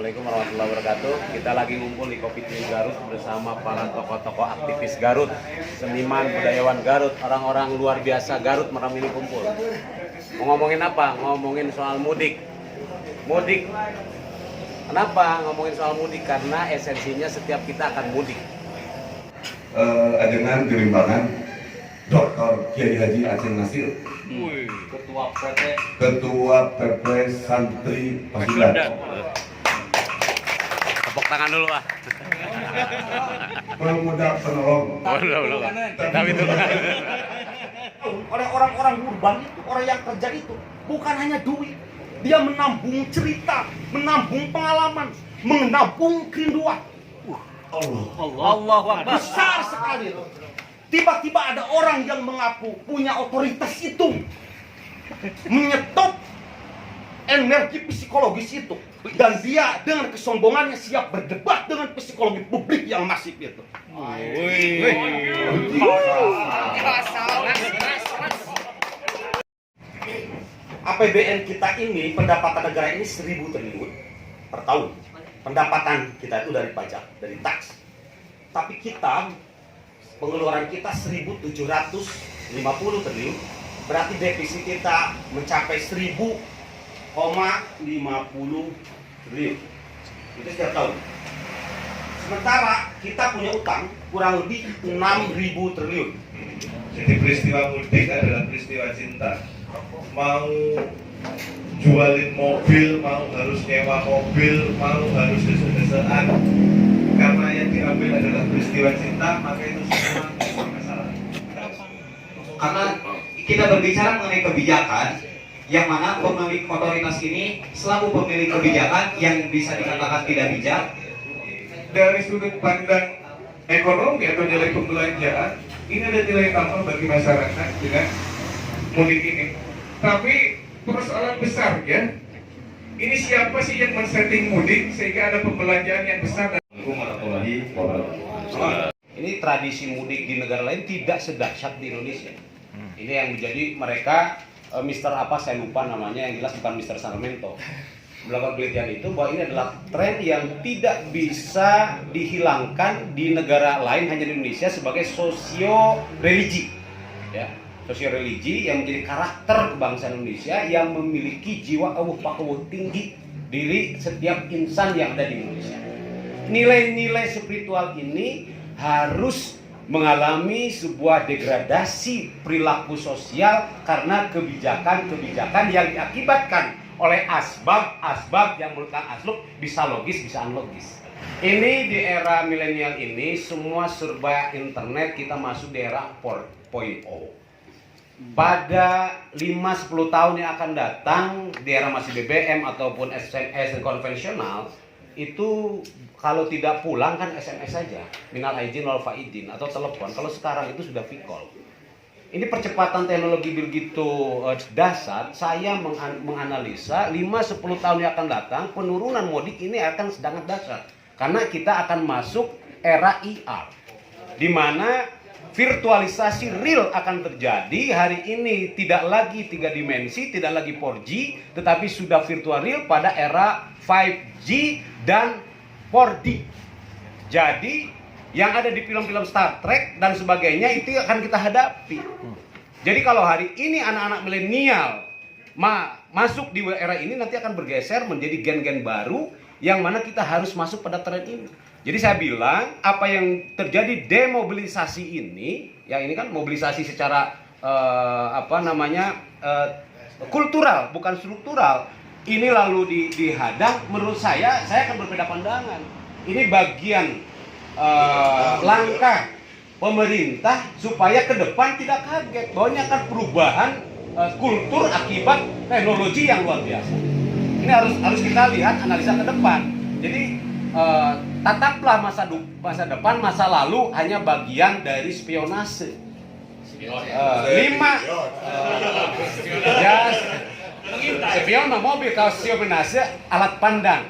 Assalamualaikum warahmatullahi wabarakatuh. Kita lagi ngumpul di Kopi Tiwi Garut bersama para tokoh-tokoh aktivis Garut, seniman, budayawan Garut, orang-orang luar biasa Garut malam ini kumpul. Mau ngomongin apa? Ngomongin soal mudik. Mudik. Kenapa ngomongin soal mudik? Karena esensinya setiap kita akan mudik. Ajengan Gerimbangan Dr. Kiai Haji Aceh Nasir, Ketua PP Santri Pasundan. Tepuk tangan dulu ah. Pemuda penolong. Belum. Tapi itu oleh orang-orang urban itu, orang yang kerja itu bukan hanya duit, dia menambung cerita, menambung pengalaman, menambung kerinduan. Allah besar sekali itu. Tiba-tiba ada orang yang mengaku punya otoritas itu, menyetop energi psikologis itu, dan dia dengan kesombongannya siap berdebat dengan psikologi publik yang masif itu. APBN kita ini, pendapatan negara ini 1.000 triliun per tahun. Pendapatan kita itu dari pajak, dari tax. Tapi kita, pengeluaran kita 1.750 triliun. Berarti defisit kita mencapai 1.050 triliun. Itu setiap tahun. Sementara kita punya utang kurang lebih 6.000 triliun. Jadi peristiwa mudik adalah peristiwa cinta. Mau jualin mobil, mau harus nyewa mobil, mau harus desek-desekan. Karena yang diambil adalah peristiwa cinta, maka itu semua masalah. Karena kita berbicara mengenai kebijakan, yang mana pemilik otoritas ini selaku pemilik kebijakan yang bisa dikatakan tidak bijak. Dari sudut pandang ekonomi atau nilai pembelanjaan, ini ada nilai tambah bagi masyarakat dengan mudik ini. Tapi persoalan besarnya, ini siapa sih yang men-setting mudik sehingga ada pembelanjaan yang besar? Ini tradisi mudik di negara lain tidak sedahsyat di Indonesia. Ini yang menjadi mereka Mister apa saya lupa namanya, yang jelas bukan Mister Sarmento, melakukan penelitian itu bahwa ini adalah tren yang tidak bisa dihilangkan di negara lain, hanya di Indonesia sebagai sosio-religi, ya, sosio-religi yang menjadi karakter kebangsaan Indonesia yang memiliki jiwa awuh tinggi diri setiap insan yang ada di Indonesia. Nilai-nilai spiritual ini harus mengalami sebuah degradasi perilaku sosial karena kebijakan-kebijakan yang diakibatkan oleh asbab yang menurut Kang Asluk bisa logis, bisa unlogis. Ini di era milenial ini semua serba internet, kita masuk di era 4.0. Pada 5-10 tahun yang akan datang di era masih BBM ataupun SMS konvensional, itu kalau tidak pulang kan SMS saja, minal aidin wal faidin, atau telepon. Kalau sekarang itu sudah V-call. Ini percepatan teknologi begitu dahsyat. Saya menganalisa 5-10 tahun yang akan datang penurunan mudik ini akan sangat dahsyat, karena kita akan masuk era IR, di mana virtualisasi real akan terjadi. Hari ini tidak lagi 3 dimensi, tidak lagi 4G, tetapi sudah virtual real pada era 5G dan 4D. Jadi yang ada di film-film Star Trek dan sebagainya itu akan kita hadapi. Jadi kalau hari ini anak-anak milenial masuk di era ini, nanti akan bergeser menjadi gen-gen baru yang mana kita harus masuk pada tren ini. Jadi saya bilang apa yang terjadi demobilisasi ini, yang ini kan mobilisasi secara kultural bukan struktural. Ini lalu dihadang, menurut saya akan berbeda pandangan. Ini bagian langkah pemerintah supaya ke depan tidak kaget bahwa ini akan perubahan kultur akibat teknologi yang luar biasa. Ini harus kita lihat, analisa ke depan. Jadi tataplah masa depan, masa lalu hanya bagian dari spionase. Spion mobil, kalau spionase alat pandang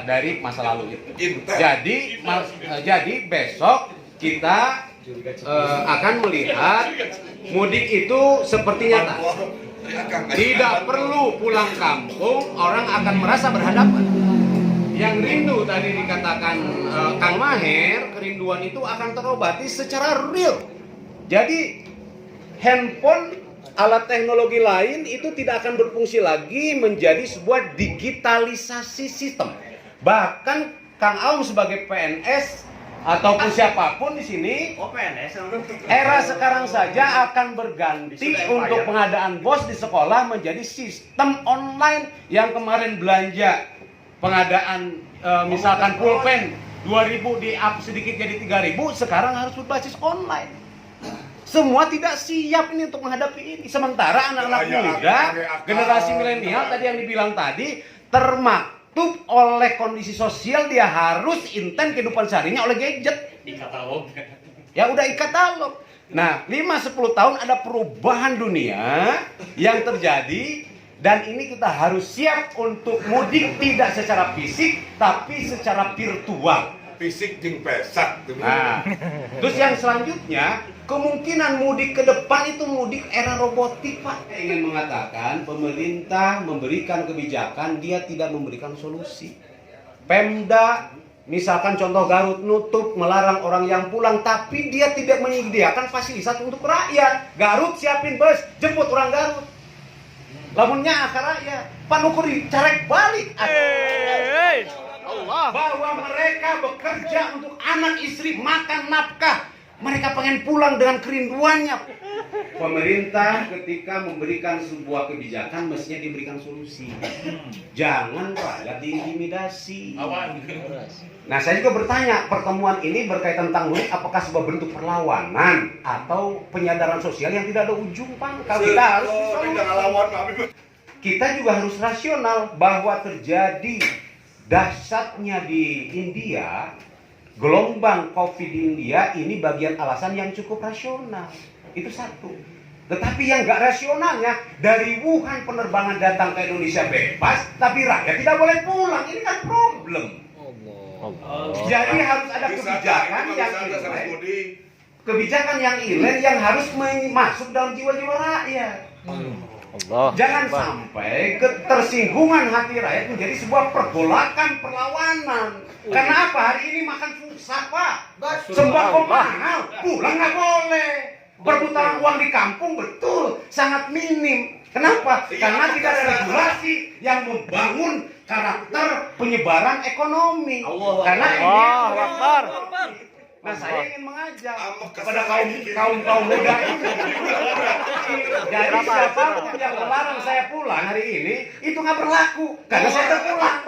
dari masa lalu itu. Jadi besok kita akan melihat mudik itu seperti nyata. Tidak perlu pulang kampung, orang akan merasa berhadapan. yang rindu tadi dikatakan Kang Maher, kerinduan itu akan terobati secara real. Jadi handphone, alat teknologi lain itu tidak akan berfungsi lagi menjadi sebuah digitalisasi sistem. Bahkan Kang Aung sebagai PNS ataupun siapapun di sini, era sekarang saja akan berganti untuk pengadaan BOS di sekolah menjadi sistem online. Yang kemarin belanja pengadaan misalkan pulpen 2.000 di up sedikit jadi 3.000, sekarang harus berbasis online. Semua tidak siap ini untuk menghadapi ini. Sementara anak-anak muda, generasi milenial tadi yang dibilang tadi, termaktub oleh kondisi sosial, dia harus intent kehidupan seharinya oleh gadget. Ikatalog. Ya udah ikatalog. Nah, 5-10 tahun ada perubahan dunia yang terjadi, dan ini kita harus siap untuk mudik tidak secara fisik tapi secara virtual. Fisik jeung pesak. Nah, terus yang selanjutnya, kemungkinan mudik ke depan itu mudik era robotik, Pak. Saya ingin mengatakan pemerintah memberikan kebijakan, dia tidak memberikan solusi. Pemda, misalkan contoh Garut nutup, melarang orang yang pulang, tapi dia tidak menyediakan fasilitas untuk rakyat. Garut siapin bus, jemput orang Garut. Lamunnya akar rakyat, Pak Nukur dicarek balik. Bahwa mereka bekerja untuk anak istri, makan nafkah. Mereka pengen pulang dengan kerinduannya. Pemerintah ketika memberikan sebuah kebijakan mestinya diberikan solusi. Jangan rakyat diintimidasi. Nah, saya juga bertanya, pertemuan ini berkaitan tentang mudik, apakah sebuah bentuk perlawanan atau penyadaran sosial yang tidak ada ujung pangkal? Kita harus kita juga harus rasional bahwa terjadi dahsyatnya di India, gelombang COVID di India ini bagian alasan yang cukup rasional. Itu satu. Tetapi yang nggak rasionalnya, dari Wuhan penerbangan datang ke Indonesia bebas, tapi rakyat tidak boleh pulang. Ini kan problem. Jadi harus ada kebijakan yang inline, kebijakan yang inline yang harus masuk dalam jiwa-jiwa rakyat. Jangan sampai ketersinggungan hati rakyat menjadi sebuah pergolakan perlawanan. Karena apa? Hari ini makan susah, Pak. Sembako mahal, pulang nggak boleh. Perputaran uang di kampung betul sangat minim. Kenapa? Karena tidak ada regulasi yang membangun karakter penyebaran ekonomi. Karena ini nah, saya ingin mengajak kepada kaum muda ini. Jadi siapapun yang melarang saya pulang hari ini itu nggak berlaku karena saya sudah pulang.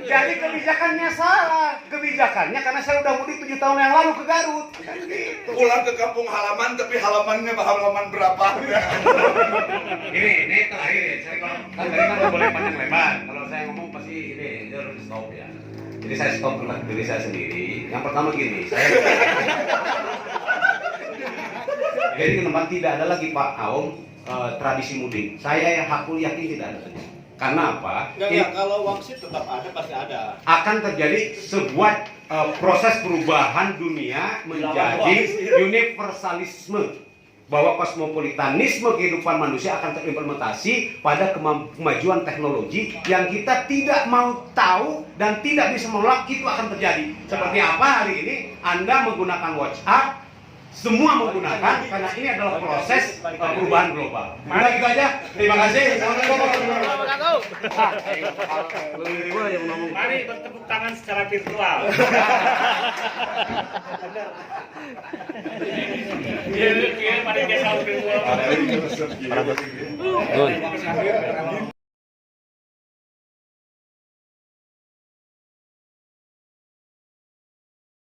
Jadi kebijakannya salah. Kebijakannya karena saya udah mudik 7 tahun yang lalu ke Garut. Kan gitu. Pulang ke kampung halaman tapi halamannya halaman berapa? Ini terakhir ya. Saya kalau kan tadi kan nggak boleh panjang lebar. Kalau saya ngomong pasti ini harus stop ya. Jadi saya stop tentang diri saya sendiri. Yang pertama gini, jadi ke depan tidak ada lagi Pak Aung tradisi mudik. Saya hakul yakin tidak ada. Karena apa? Kalau wangsit tetap ada, pasti ada. Akan terjadi sebuah proses perubahan dunia menjadi universalisme, bahwa kosmopolitanisme kehidupan manusia akan terimplementasi pada kemajuan teknologi yang kita tidak mau tahu dan tidak bisa menolak itu akan terjadi. Seperti apa hari ini Anda menggunakan WhatsApp, semua menggunakan karena ini adalah proses perubahan global. Udah gitu aja. Terima kasih. Mari bertepuk tangan secara virtual. Mari dia virtual.